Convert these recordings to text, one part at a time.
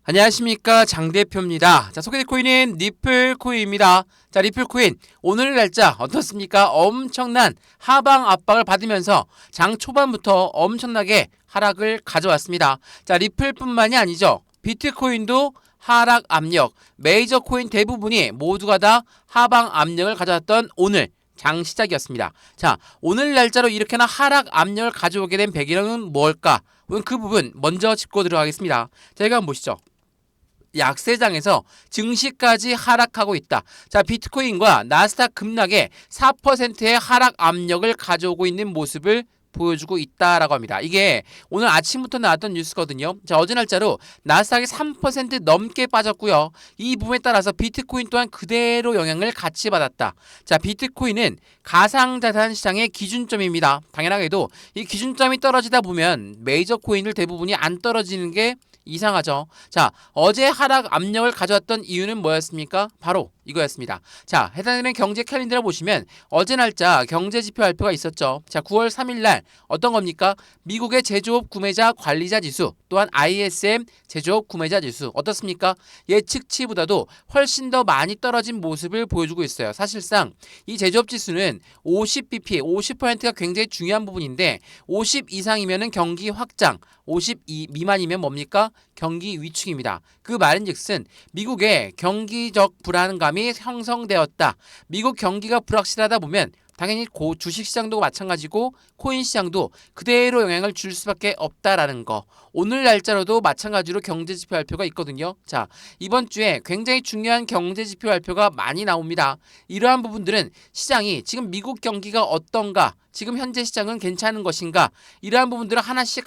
안녕하십니까, 장 대표입니다. 자, 소개될 코인은 리플코인입니다. 자, 리플코인 오늘 날짜 어떻습니까? 엄청난 하방 압박을 받으면서 장 초반부터 엄청나게 하락을 가져왔습니다. 자, 리플뿐만이 아니죠. 비트코인도 하락 압력, 메이저 코인 대부분이 모두가 다 하방 압력을 가져왔던 오늘 장 시작이었습니다. 자, 오늘 날짜로 이렇게나 하락 압력을 가져오게 된 배경은 뭘까? 오늘 그 부분 먼저 짚고 들어가겠습니다. 자, 이거 한번 보시죠. 약세장에서 증시까지 하락하고 있다. 자, 비트코인과 나스닥 급락에 4%의 하락 압력을 가져오고 있는 모습을 보여주고 있다라고 합니다. 이게 오늘 아침부터 나왔던 뉴스거든요. 자, 어제 날짜로 나스닥이 3% 넘게 빠졌고요. 이 부분에 따라서 비트코인 또한 그대로 영향을 같이 받았다. 자, 비트코인은 가상자산 시장의 기준점입니다. 당연하게도 이 기준점이 떨어지다 보면 메이저 코인들 대부분이 안 떨어지는 게 이상하죠. 자, 어제 하락 압력을 가져왔던 이유는 뭐였습니까? 바로 이거였습니다. 자, 해당되는 경제 캘린더를 보시면 어제 날짜 경제지표 발표가 있었죠. 자, 9월 3일 날 어떤 겁니까? 미국의 제조업 구매자 관리자 지수 또한 ISM 제조업 구매자 지수 어떻습니까? 예측치보다도 훨씬 더 많이 떨어진 모습을 보여주고 있어요. 사실상 이 제조업 지수는 50bp, 50%가 굉장히 중요한 부분인데 50 이상이면은 경기 확장, 52 미만이면 뭡니까? 경기 위축입니다. 그 말인즉슨 미국의 경기적 불안감이 형성되었다. 미국 경기가 불확실하다 보면 당연히 주식시장도 마찬가지고 코인시장도 그대로 영향을 줄 수밖에 없다라는 거. 오늘 날짜로도 마찬가지로 경제지표 발표가 있거든요. 자, 이번 주에 굉장히 중요한 경제지표 발표가 많이 나옵니다. 이러한 부분들은 시장이 지금 미국 경기가 어떤가, 지금 현재 시장은 괜찮은 것인가, 이러한 부분들을 하나씩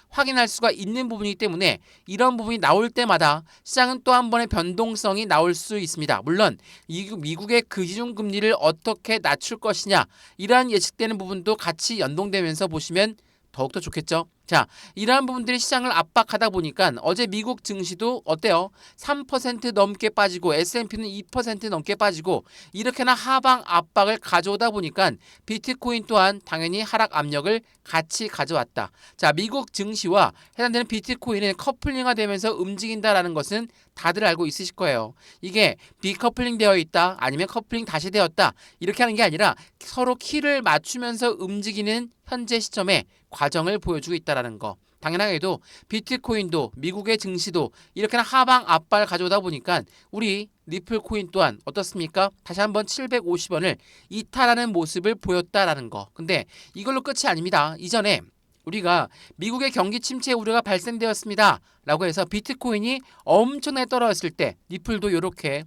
확인할 수가 있는 부분이기 때문에 이런 부분이 나올 때마다 시장은 또 한 번의 변동성이 나올 수 있습니다. 물론 미국의 기준금리를 어떻게 낮출 것이냐, 이러한 예측되는 부분도 같이 연동되면서 보시면 더욱더 좋겠죠. 자, 이러한 부분들이 시장을 압박하다 보니까 어제 미국 증시도 어때요? 3% 넘게 빠지고 S&P는 2% 넘게 빠지고 이렇게나 하방 압박을 가져오다 보니까 비트코인 또한 당연히 하락 압력을 같이 가져왔다. 자, 미국 증시와 해당되는 비트코인은 커플링화 되면서 움직인다라는 것은 다들 알고 있으실 거예요. 이게 비커플링 되어 있다, 아니면 커플링 다시 되었다, 이렇게 하는 게 아니라 서로 키를 맞추면서 움직이는 현재 시점의 과정을 보여주고 있다는 거. 당연하게도 비트코인도 미국의 증시도 이렇게나 하방 압박을 가져오다 보니까 우리 리플코인 또한 어떻습니까? 다시 한번 750원을 이탈하는 모습을 보였다라는 거. 근데 이걸로 끝이 아닙니다. 이전에 우리가 미국의 경기 침체 우려가 발생되었습니다 라고 해서 비트코인이 엄청나게 떨어졌을 때 리플도 이렇게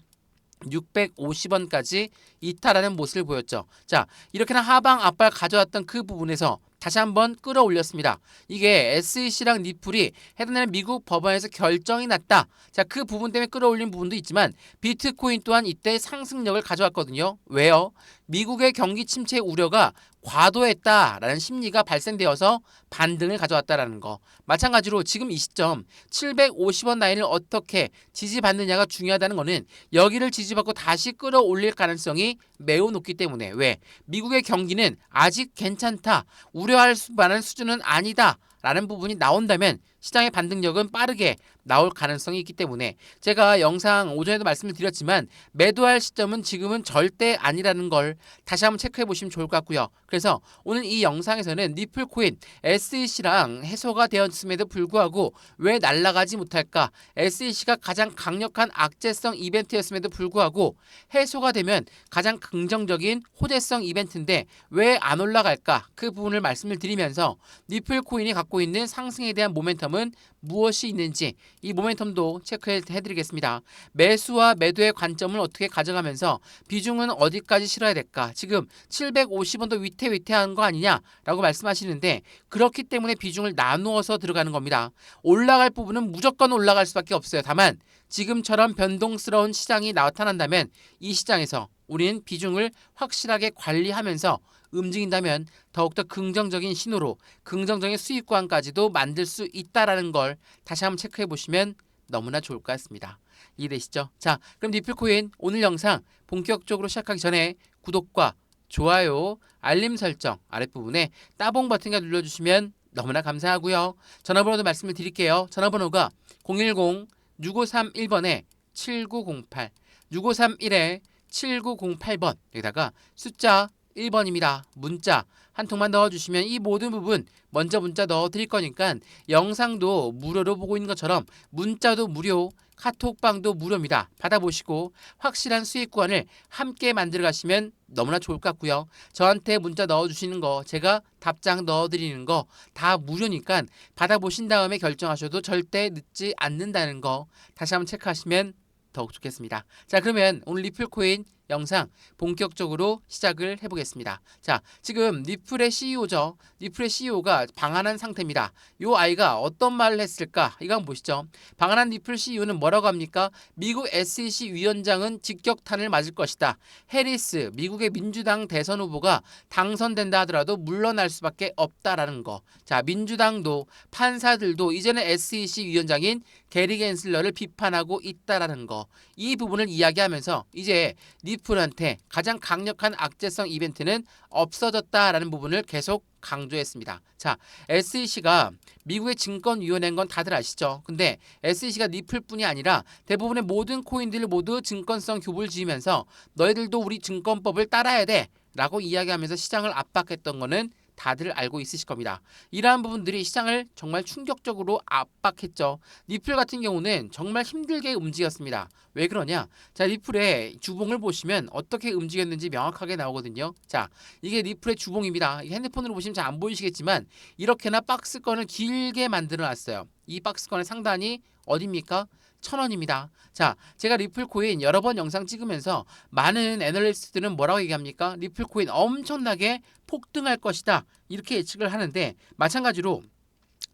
650원까지 이탈하는 모습을 보였죠. 자, 이렇게나 하방 압박을 가져왔던 그 부분에서 다시 한번 끌어올렸습니다. 이게 SEC랑 리플이 해당되는 미국 법원에서 결정이 났다. 자, 그 부분 때문에 끌어올린 부분도 있지만 비트코인 또한 이때 상승력을 가져왔거든요. 왜요? 미국의 경기 침체 우려가 과도했다라는 심리가 발생되어서 반등을 가져왔다라는 거. 마찬가지로 지금 이 시점 750원 라인을 어떻게 지지받느냐가 중요하다는 거는 여기를 지지받고 다시 끌어올릴 가능성이 매우 높기 때문에 왜? 미국의 경기는 아직 괜찮다, 우려할 만한 수준은 아니다 라는 부분이 나온다면 시장의 반등력은 빠르게 나올 가능성이 있기 때문에 제가 영상 오전에도 말씀을 드렸지만 매도할 시점은 지금은 절대 아니라는 걸 다시 한번 체크해 보시면 좋을 것 같고요. 그래서 오늘 이 영상에서는 리플코인 SEC랑 해소가 되었음에도 불구하고 왜 날아가지 못할까? SEC가 가장 강력한 악재성 이벤트였음에도 불구하고 해소가 되면 가장 긍정적인 호재성 이벤트인데 왜 안 올라갈까? 그 부분을 말씀을 드리면서 리플코인이 갖고 있는 상승에 대한 모멘텀은 무엇이 있는지 이 모멘텀도 체크해 드리겠습니다. 매수와 매도의 관점을 어떻게 가져가면서 비중은 어디까지 실어야 될까? 지금 750원도 위태위태한 거 아니냐라고 말씀하시는데 그렇기 때문에 비중을 나누어서 들어가는 겁니다. 올라갈 부분은 무조건 올라갈 수밖에 없어요. 다만 지금처럼 변동스러운 시장이 나타난다면 이 시장에서 우리는 비중을 확실하게 관리하면서 움직인다면 더욱더 긍정적인 신호로 긍정적인 수익관까지도 만들 수 있다라는 걸 다시 한번 체크해 보시면 너무나 좋을 것 같습니다. 이해되시죠? 자, 그럼 리플코인 오늘 영상 본격적으로 시작하기 전에 구독과 좋아요, 알림 설정 아랫부분에 따봉 버튼을 눌러주시면 너무나 감사하고요. 전화번호도 말씀을 드릴게요. 전화번호가 010 6531번에 7908, 6531에 7908번 여기다가 숫자 1번입니다. 문자 한 통만 넣어주시면 이 모든 부분 먼저 문자 넣어드릴 거니까 영상도 무료로 보고 있는 것처럼 문자도 무료, 카톡방도 무료입니다. 받아보시고 확실한 수익 구간을 함께 만들어 가시면 너무나 좋을 것 같고요. 저한테 문자 넣어주시는 거 제가 답장 넣어드리는 거 다 무료니까 받아보신 다음에 결정하셔도 절대 늦지 않는다는 거 다시 한번 체크하시면 더욱 좋겠습니다. 자, 그러면 오늘 리플코인 영상 본격적으로 시작을 해보겠습니다. 자, 지금 리플의 CEO죠. 리플의 CEO가 방한한 상태입니다. 요 아이가 어떤 말을 했을까? 이거 한번 보시죠. 방한한 리플 CEO는 뭐라고 합니까? 미국 SEC 위원장은 직격탄을 맞을 것이다. 해리스 미국의 민주당 대선 후보가 당선된다 하더라도 물러날 수밖에 없다라는 거. 자, 민주당도 판사들도 이제는 SEC 위원장인 게리 겐슬러를 비판하고 있다라는 거. 이 부분을 이야기하면서 이제 리플한테 가장 강력한 악재성 이벤트는 없어졌다라는 부분을 계속 강조했습니다. 자, SEC가 미국의 증권위원회인 건 다들 아시죠? 근데 SEC가 리플뿐이 아니라 대부분의 모든 코인들을 모두 증권성 교부를 지으면서 너희들도 우리 증권법을 따라야 돼 라고 이야기하면서 시장을 압박했던 거는 다들 알고 있으실 겁니다. 이러한 부분들이 시장을 정말 충격적으로 압박했죠. 리플 같은 경우는 정말 힘들게 움직였습니다. 왜 그러냐? 자, 리플의 주봉을 보시면 어떻게 움직였는지 명확하게 나오거든요. 자, 이게 리플의 주봉입니다. 핸드폰으로 보시면 잘 안 보이시겠지만 이렇게나 박스권을 길게 만들어 놨어요. 이 박스권의 상단이 어디입니까? 1,000원입니다. 자, 제가 리플코인 여러 번 영상 찍으면서 많은 애널리스트들은 뭐라고 얘기합니까? 리플코인 엄청나게 폭등할 것이다. 이렇게 예측을 하는데 마찬가지로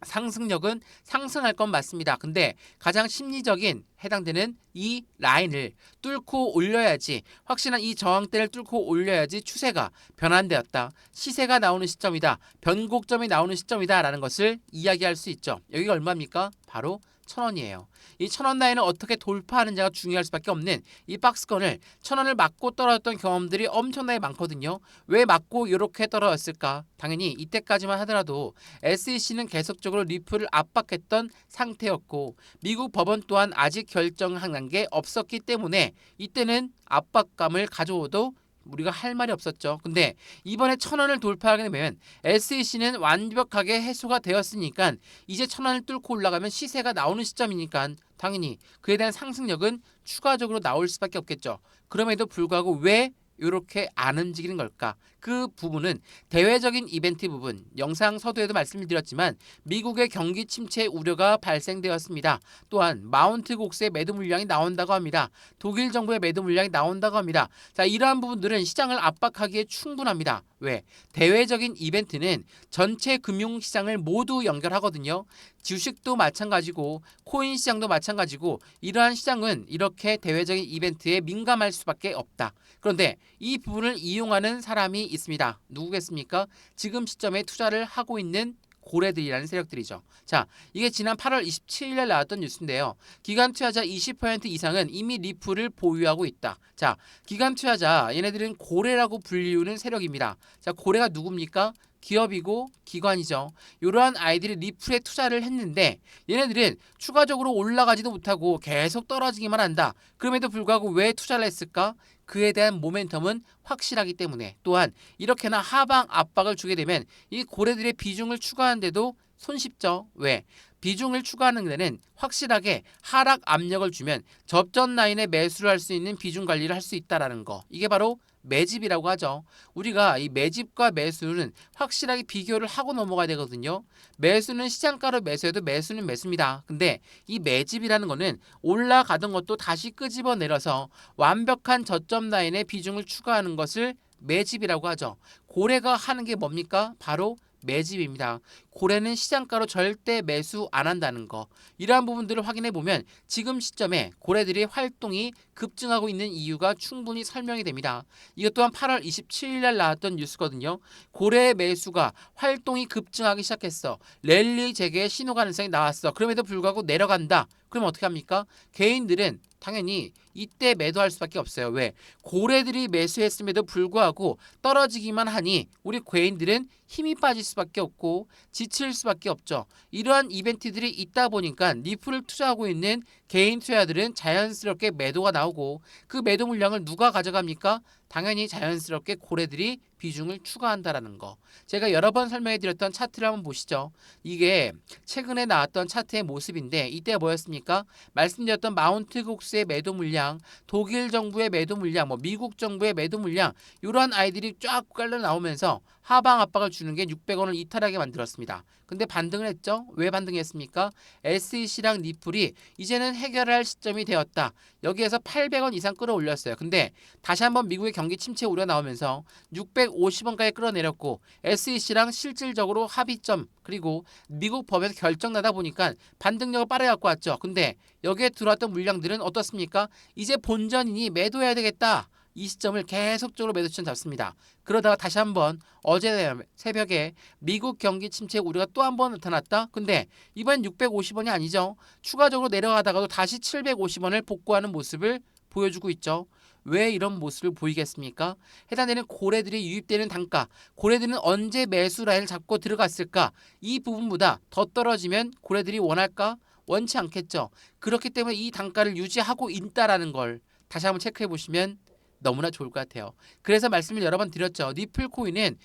상승력은 상승할 건 맞습니다. 근데 가장 심리적인 해당되는 이 라인을 뚫고 올려야지, 확실한 이 저항대를 뚫고 올려야지 추세가 변환되었다. 시세가 나오는 시점이다. 변곡점이 나오는 시점이다. 라는 것을 이야기할 수 있죠. 여기가 얼마입니까? 바로 1,000원이에요. 이 1,000원 라인을 어떻게 돌파하는지가 중요할 수밖에 없는 이 박스권을 1,000원을 맞고 떨어졌던 경험들이 엄청나게 많거든요. 왜 맞고 이렇게 떨어졌을까? 당연히 이때까지만 하더라도 SEC는 계속적으로 리플을 압박했던 상태였고 미국 법원 또한 아직 결정한 게 없었기 때문에 이때는 압박감을 가져오도 우리가 할 말이 없었죠. 근데 이번에 1,000원을 돌파하게 되면 SEC는 완벽하게 해소가 되었으니까 이제 1,000원을 뚫고 올라가면 시세가 나오는 시점이니까 당연히 그에 대한 상승력은 추가적으로 나올 수밖에 없겠죠. 그럼에도 불구하고 왜 이렇게 안 움직이는 걸까? 그 부분은 대외적인 이벤트 부분, 영상 서두에도 말씀을 드렸지만 미국의 경기 침체 우려가 발생되었습니다. 또한 마운트 곡스의 매도 물량이 나온다고 합니다. 독일 정부의 매도 물량이 나온다고 합니다. 자, 이러한 부분들은 시장을 압박하기에 충분합니다. 왜? 대외적인 이벤트는 전체 금융시장을 모두 연결하거든요. 주식도 마찬가지고 코인 시장도 마찬가지고 이러한 시장은 이렇게 대외적인 이벤트에 민감할 수밖에 없다. 그런데 이 부분을 이용하는 사람이 있습니다. 누구겠습니까? 지금 시점에 투자를 하고 있는 고래들이라는 세력들이죠. 자, 이게 지난 8월 27일에 나왔던 뉴스인데요. 기관 투자자 20% 이상은 이미 리플을 보유하고 있다. 자, 기관 투자자 얘네들은 고래라고 불리우는 세력입니다. 자, 고래가 누굽니까? 기업이고 기관이죠. 이러한 아이들이 리플에 투자를 했는데 얘네들은 추가적으로 올라가지도 못하고 계속 떨어지기만 한다. 그럼에도 불구하고 왜 투자를 했을까? 그에 대한 모멘텀은 확실하기 때문에, 또한 이렇게나 하방 압박을 주게 되면 이 고래들의 비중을 추가하는데도 손쉽죠. 왜? 비중을 추가하는 데는 확실하게 하락 압력을 주면 접전 라인에 매수를 할 수 있는 비중 관리를 할 수 있다라는 거. 이게 바로 매집이라고 하죠. 우리가 이 매집과 매수는 확실하게 비교를 하고 넘어가야 되거든요. 매수는 시장가로 매수해도 매수는 매수입니다. 근데 이 매집이라는 거는 올라가던 것도 다시 끄집어 내려서 완벽한 저점 라인에 비중을 추가하는 것을 매집이라고 하죠. 고래가 하는 게 뭡니까? 바로 매집입니다. 고래는 시장가로 절대 매수 안 한다는 거. 이러한 부분들을 확인해 보면 지금 시점에 고래들의 활동이 급증하고 있는 이유가 충분히 설명이 됩니다. 이것 또한 8월 27일 날 나왔던 뉴스거든요. 고래의 매수가 활동이 급증하기 시작했어. 랠리 재개의 신호 가능성이 나왔어. 그럼에도 불구하고 내려간다. 그럼 어떻게 합니까? 개인들은 당연히 이때 매도할 수밖에 없어요. 왜? 고래들이 매수했음에도 불구하고 떨어지기만 하니 우리 개인들은 힘이 빠질 수밖에 없고 지칠 수밖에 없죠. 이러한 이벤트들이 있다 보니까 니플을 투자하고 있는 개인 투자자들은 자연스럽게 매도가 나오고 그 매도 물량을 누가 가져갑니까? 당연히 자연스럽게 고래들이 비중을 추가한다라는 거. 제가 여러 번 설명해 드렸던 차트를 한번 보시죠. 이게 최근에 나왔던 차트의 모습인데 이때 뭐였습니까? 말씀드렸던 마운트 국스의 매도 물량, 독일 정부의 매도 물량, 미국 정부의 매도 물량 이러한 아이들이 쫙 깔려 나오면서 하방 압박을 주는 게 600원을 이탈하게 만들었습니다. 근데 반등을 했죠? 왜 반등했습니까? SEC랑 니플이 이제는 해결할 시점이 되었다. 여기에서 800원 이상 끌어올렸어요. 근데 다시 한번 미국의 경기 침체 우려 나오면서 650원까지 끌어내렸고 SEC랑 실질적으로 합의점 그리고 미국 법에서 결정 나다 보니까 반등력을 빠르게 갖고 왔죠. 근데 여기에 들어왔던 물량들은 어떻습니까? 이제 본전이니 매도해야 되겠다. 이 시점을 계속적으로 매도 시점 잡습니다. 그러다가 다시 한번 어제 새벽에 미국 경기 침체 우려가 또 한 번 나타났다. 근데 이번 650원이 아니죠. 추가적으로 내려가다가도 다시 750원을 복구하는 모습을 보여주고 있죠. 왜 이런 모습을 보이겠습니까? 해당되는 고래들이 유입되는 단가, 고래들은 언제 매수 라인을 잡고 들어갔을까? 이 부분보다 더 떨어지면 고래들이 원할까? 원치 않겠죠. 그렇기 때문에 이 단가를 유지하고 있다라는 걸 다시 한번 체크해 보시면 너무나 좋을 것 같아요. 그래서 말씀을 여러 번 드렸죠. 니플 코인은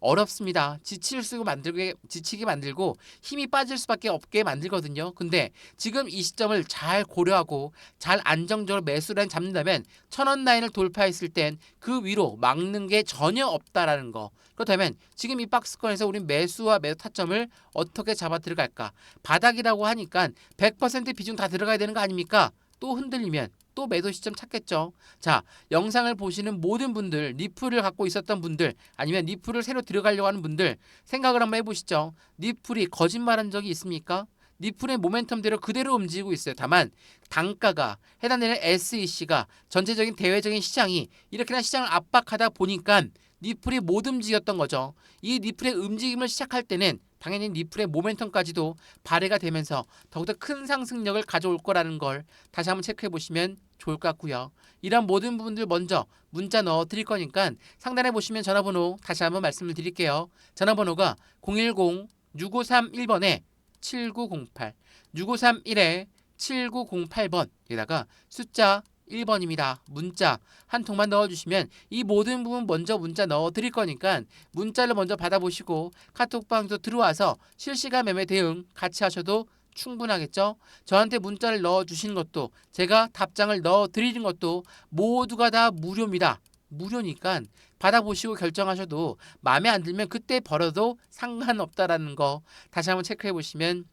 어렵습니다. 지치게 만들고 힘이 빠질 수밖에 없게 만들거든요. 근데 지금 이 시점을 잘 고려하고 잘 안정적으로 매수 라인 잡는다면 1000원 라인을 돌파했을 땐 그 위로 막는 게 전혀 없다라는 거. 그렇다면 지금 이 박스권에서 우리 매수와 매도 타점을 어떻게 잡아 들어갈까? 바닥이라고 하니까 100% 비중 다 들어가야 되는 거 아닙니까? 또 흔들리면 또 매도 시점 찾겠죠. 자, 영상을 보시는 모든 분들, 니플을 갖고 있었던 분들, 아니면 니플을 새로 들어가려고 하는 분들 생각을 한번 해보시죠. 니플이 거짓말한 적이 있습니까? 니플의 모멘텀대로 그대로 움직이고 있어요. 다만 단가가 해당되는 SEC가 전체적인 대외적인 시장이 이렇게나 시장을 압박하다 보니까 니플이 못 움직였던 거죠. 이 니플의 움직임을 시작할 때는 당연히 니플의 모멘텀까지도 발휘가 되면서 더욱더 큰 상승력을 가져올 거라는 걸 다시 한번 체크해 보시면 좋을 것 같고요. 이런 모든 부분들 먼저 문자 넣어 드릴 거니까 상단에 보시면 전화번호 다시 한번 말씀을 드릴게요. 전화번호가 010-6531번에 7908 6531에 7908번 여기다가 숫자 1번입니다. 문자 한 통만 넣어주시면 이 모든 부분 먼저 문자 넣어드릴 거니까 문자를 먼저 받아보시고 카톡방도 들어와서 실시간 매매 대응 같이 하셔도 충분하겠죠. 저한테 문자를 넣어주시는 것도 제가 답장을 넣어드리는 것도 모두가 다 무료입니다. 무료니까 받아보시고 결정하셔도 마음에 안 들면 그때 벌어도 상관없다라는 거 다시 한번 체크해 보시면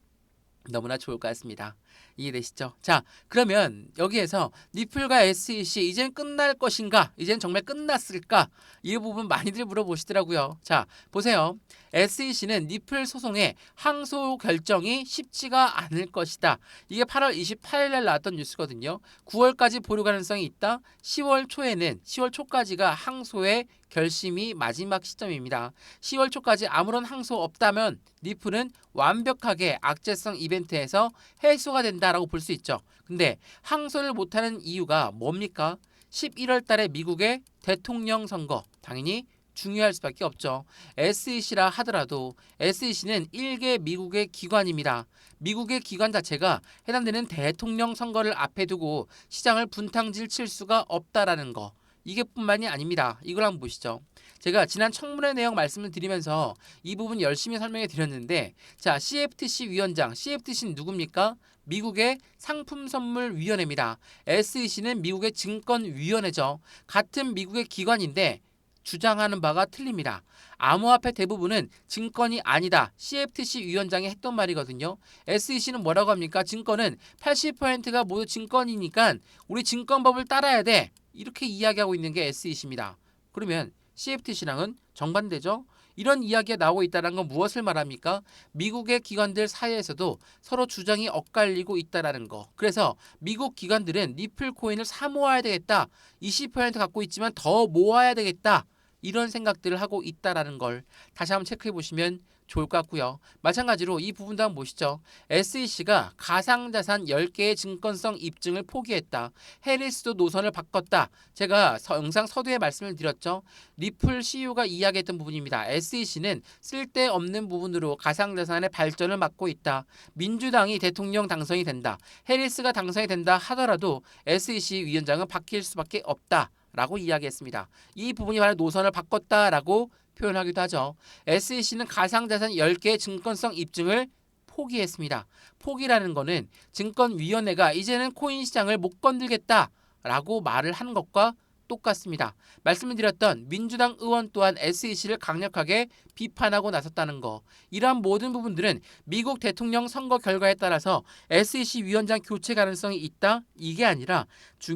너무나 좋을 것 같습니다. 이해되시죠? 자, 그러면 여기에서 니플과 SEC 이젠 끝날 것인가? 이젠 정말 끝났을까? 이 부분 많이들 물어보시더라고요. 자, 보세요. SEC는 니플 소송의 항소 결정이 쉽지가 않을 것이다. 이게 8월 28일 날 나왔던 뉴스거든요. 9월까지 보류 가능성이 있다. 10월 초까지가 항소의 결심이 마지막 시점입니다. 10월 초까지 아무런 항소 없다면 니플은 완벽하게 악재성 이벤트에서 해소가 된다라고 볼 수 있죠. 근데 항소를 못하는 이유가 뭡니까? 11월 달에 미국의 대통령 선거 당연히 중요할 수밖에 없죠. SEC라 하더라도 SEC는 1개 미국의 기관입니다. 미국의 기관 자체가 해당되는 대통령 선거를 앞에 두고 시장을 분탕질 칠 수가 없다라는 거. 이게 뿐만이 아닙니다. 이걸 한번 보시죠. 제가 지난 청문회 내용 말씀을 드리면서 이 부분 열심히 설명해 드렸는데 자, CFTC 위원장, CFTC는 누굽니까? 미국의 상품선물위원회입니다. SEC는 미국의 증권위원회죠. 같은 미국의 기관인데 주장하는 바가 틀립니다. 암호화폐 대부분은 증권이 아니다. CFTC 위원장이 했던 말이거든요. SEC는 뭐라고 합니까? 증권은 80%가 모두 증권이니까 우리 증권법을 따라야 돼. 이렇게 이야기하고 있는 게 SEC입니다. 그러면 CFTC랑은 정반대죠. 이런 이야기가 나오고 있다는 건 무엇을 말합니까? 미국의 기관들 사이에서도 서로 주장이 엇갈리고 있다는 거. 그래서 미국 기관들은 니플 코인을 사 모아야 되겠다. 20% 갖고 있지만 더 모아야 되겠다. 이런 생각들을 하고 있다는 걸 다시 한번 체크해 보시면 좋을 것 같고요. 마찬가지로 이 부분도 한번 보시죠. SEC가 가상자산 10개의 증권성 입증을 포기했다. 해리스도 노선을 바꿨다. 제가 영상 서두에 말씀을 드렸죠. 리플 CEO가 이야기했던 부분입니다. SEC는 쓸데없는 부분으로 가상자산의 발전을 막고 있다. 민주당이 대통령 당선이 된다. 해리스가 당선이 된다 하더라도 SEC 위원장은 바뀔 수밖에 없다. 라고 이야기했습니다. 이 부분이 바로 노선을 바꿨다라고 표현하기도 하죠. SEC는 가상자산 10개의 증권성 입증을 포기했습니다. 포기라는 거는 증권위원회가 이제는 코인 시장을 못 건들겠다라고 말을 하는 것과 똑같습니다. 말씀을 드렸던 민주당 의원 또한 SEC를 강력하게 비판하고 나섰다는 거. 이러한 모든 부분들은 미국 대통령 선거 결과에 따라서 SEC 위원장 교체 가능성이 있다? 이게 아니라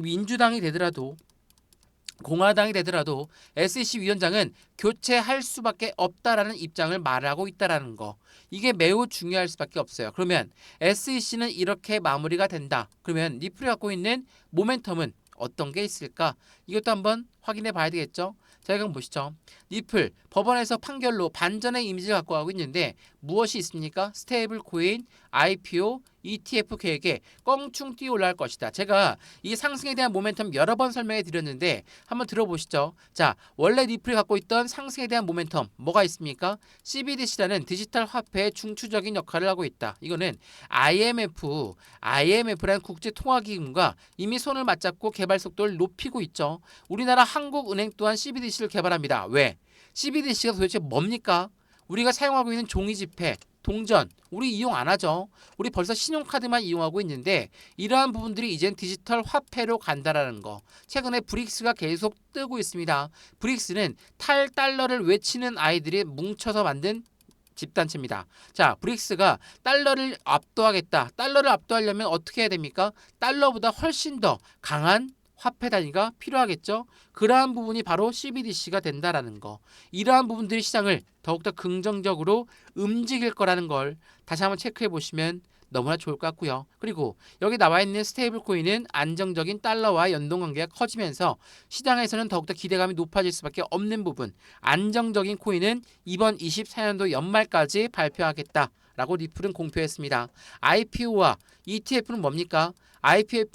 민주당이 되더라도 공화당이 되더라도 SEC 위원장은 교체할 수밖에 없다라는 입장을 말하고 있다라는 거. 이게 매우 중요할 수밖에 없어요. 그러면 SEC는 이렇게 마무리가 된다. 그러면 리플이 갖고 있는 모멘텀은 어떤 게 있을까? 이것도 한번 확인해 봐야 되겠죠. 자, 이건 보시죠. 리플 법원에서 판결로 반전의 이미지를 갖고 가고 있는데 무엇이 있습니까? 스테이블 코인, IPO, ETF 계획에 껑충 뛰어 올라갈 것이다. 제가 이 상승에 대한 모멘텀 여러 번 설명해 드렸는데 한번 들어보시죠. 자, 원래 리플이 갖고 있던 상승에 대한 모멘텀 뭐가 있습니까? CBDC라는 디지털 화폐의 중추적인 역할을 하고 있다. 이거는 IMF라는 국제통화기금과 이미 손을 맞잡고 개발 속도를 높이고 있죠. 우리나라 한국은행 또한 CBDC를 개발합니다. 왜? CBDC가 도대체 뭡니까? 우리가 사용하고 있는 종이지폐, 동전, 우리 이용 안 하죠. 우리 벌써 신용카드만 이용하고 있는데 이러한 부분들이 이젠 디지털 화폐로 간다라는 거. 최근에 브릭스가 계속 뜨고 있습니다. 브릭스는 탈달러를 외치는 아이들이 뭉쳐서 만든 집단체입니다. 자, 브릭스가 달러를 압도하겠다. 달러를 압도하려면 어떻게 해야 됩니까? 달러보다 훨씬 더 강한 화폐 단위가 필요하겠죠. 그러한 부분이 바로 CBDC가 된다라는 거. 이러한 부분들이 시장을 더욱더 긍정적으로 움직일 거라는 걸 다시 한번 체크해 보시면 너무나 좋을 것 같고요. 그리고 여기 나와 있는 스테이블 코인은 안정적인 달러와 연동 관계가 커지면서 시장에서는 더욱더 기대감이 높아질 수밖에 없는 부분. 안정적인 코인은 이번 24년도 연말까지 발표하겠다라고 리플은 공표했습니다. IPO와 ETF는 뭡니까?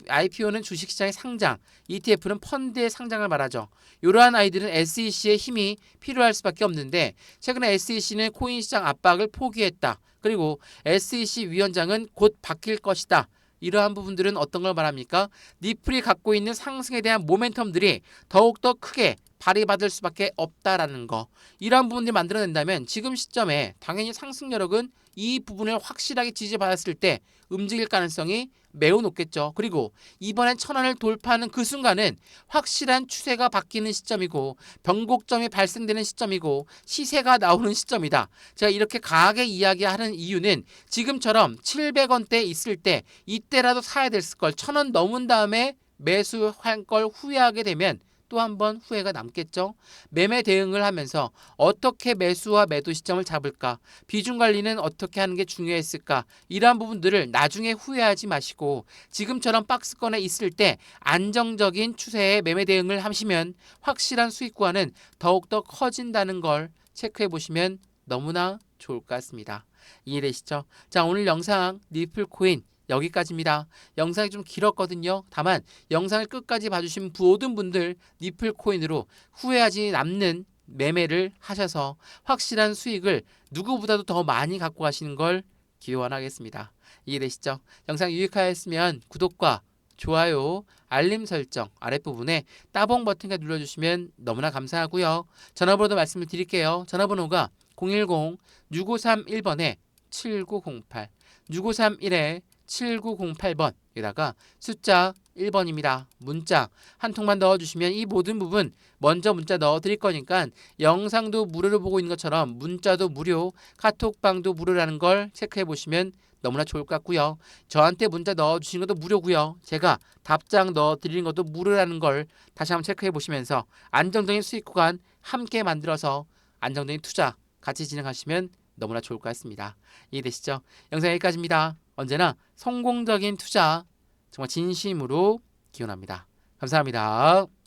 IPO는 주식시장의 상장, ETF는 펀드의 상장을 말하죠. 이러한 아이들은 SEC의 힘이 필요할 수밖에 없는데 최근에 SEC는 코인 시장 압박을 포기했다. 그리고 SEC 위원장은 곧 바뀔 것이다. 이러한 부분들은 어떤 걸 말합니까? 리플이 갖고 있는 상승에 대한 모멘텀들이 더욱더 크게 발휘받을 수밖에 없다라는 거. 이러한 부분들이 만들어낸다면 지금 시점에 당연히 상승 여력은 이 부분을 확실하게 지지받았을 때 움직일 가능성이 매우 높겠죠. 그리고 이번엔 1,000원을 돌파하는 그 순간은 확실한 추세가 바뀌는 시점이고 변곡점이 발생되는 시점이고 시세가 나오는 시점이다. 제가 이렇게 강하게 이야기하는 이유는 지금처럼 700원대 있을 때 이때라도 사야 됐을 걸 1,000원 넘은 다음에 매수한 걸 후회하게 되면 또 한 번 후회가 남겠죠. 매매 대응을 하면서 어떻게 매수와 매도 시점을 잡을까? 비중 관리는 어떻게 하는 게 중요했을까? 이러한 부분들을 나중에 후회하지 마시고 지금처럼 박스권에 있을 때 안정적인 추세의 매매 대응을 하시면 확실한 수익 구간은 더욱더 커진다는 걸 체크해 보시면 너무나 좋을 것 같습니다. 이해되시죠? 자, 오늘 영상 리플 코인 여기까지입니다. 영상이 좀 길었거든요. 다만 영상을 끝까지 봐주신 모든 분들 리플 코인으로 후회하지 않는 매매를 하셔서 확실한 수익을 누구보다도 더 많이 갖고 가시는 걸 기원하겠습니다. 이해되시죠? 영상 유익하였으면 구독과 좋아요, 알림 설정 아랫부분에 따봉 버튼까지 눌러주시면 너무나 감사하고요. 전화번호도 말씀을 드릴게요. 전화번호가 010-6531번에 7908 6531에 7908번 여기다가 숫자 1번입니다. 문자 한 통만 넣어주시면 이 모든 부분 먼저 문자 넣어드릴 거니까 영상도 무료로 보고 있는 것처럼 문자도 무료, 카톡방도 무료라는 걸 체크해 보시면 너무나 좋을 것 같고요. 저한테 문자 넣어주시는 것도 무료고요. 제가 답장 넣어드리는 것도 무료라는 걸 다시 한번 체크해 보시면서 안정적인 수익 구간 함께 만들어서 안정적인 투자 같이 진행하시면 너무나 좋을 것 같습니다. 이해되시죠? 영상 여기까지입니다. 언제나 성공적인 투자 정말 진심으로 기원합니다. 감사합니다.